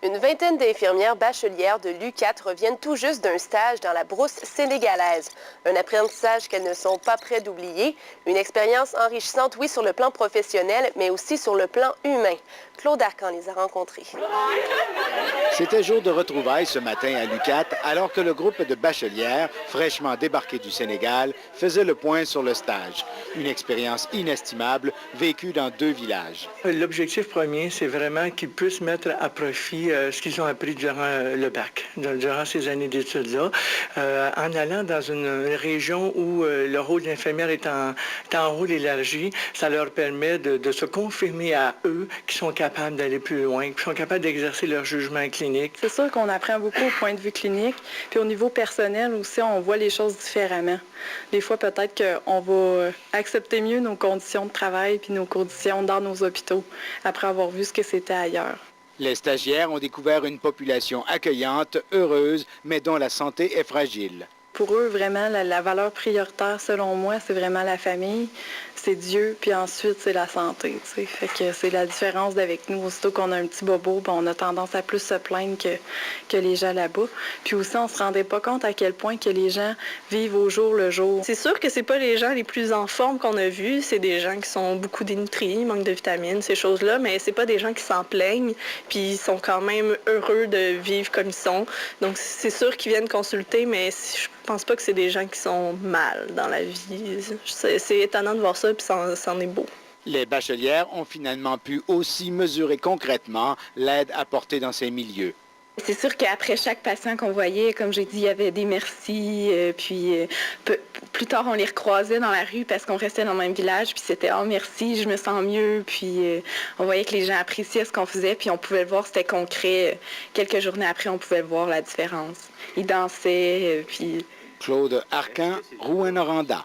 Une vingtaine d'infirmières bachelières de l'UQAT reviennent tout juste d'un stage dans la brousse sénégalaise. Un apprentissage qu'elles ne sont pas près d'oublier. Une expérience enrichissante, oui, sur le plan professionnel, mais aussi sur le plan humain. Claude Arcan les a rencontrées. C'était jour de retrouvailles ce matin à l'UQAT, alors que le groupe de bachelières, fraîchement débarqué du Sénégal, faisait le point sur le stage. Une expérience inestimable vécue dans 2 villages. L'objectif premier, c'est vraiment qu'ils puissent mettre à profit ce qu'ils ont appris durant le bac, durant ces années d'études-là, en allant dans une région où le rôle d'infirmière est en rôle élargi. Ça leur permet de se confirmer à eux qui sont capables d'aller plus loin, qui sont capables d'exercer leur jugement clinique. C'est sûr qu'on apprend beaucoup au point de vue clinique, puis au niveau personnel aussi, on voit les choses différemment. Des fois, peut-être qu'on va accepter mieux nos conditions de travail puis nos conditions dans nos hôpitaux après avoir vu ce que c'était ailleurs. Les stagiaires ont découvert une population accueillante, heureuse, mais dont la santé est fragile. Pour eux, vraiment, la valeur prioritaire, selon moi, c'est vraiment la famille, c'est Dieu, puis ensuite, c'est la santé. T'sais. Fait que c'est la différence d'avec nous. Aussitôt qu'on a un petit bobo, ben, on a tendance à plus se plaindre que les gens là-bas. Puis aussi, on se rendait pas compte à quel point que les gens vivent au jour le jour. C'est sûr que c'est pas les gens les plus en forme qu'on a vus. C'est des gens qui sont beaucoup dénutris, manquent de vitamines, ces choses-là, mais c'est pas des gens qui s'en plaignent, puis ils sont quand même heureux de vivre comme ils sont. Donc, c'est sûr qu'ils viennent consulter, mais je pense pas que c'est des gens qui sont mal dans la vie. C'est étonnant de voir ça, puis c'en est beau. Les bachelières ont finalement pu aussi mesurer concrètement l'aide apportée dans ces milieux. C'est sûr qu'après chaque patient qu'on voyait, comme j'ai dit, il y avait des merci, plus tard, on les recroisait dans la rue parce qu'on restait dans le même village, puis c'était « Oh, merci, je me sens mieux », puis on voyait que les gens appréciaient ce qu'on faisait, puis on pouvait le voir, c'était concret. Quelques journées après, on pouvait voir la différence. Ils dansaient, puis... Claude Arcan, Rouyn-Noranda.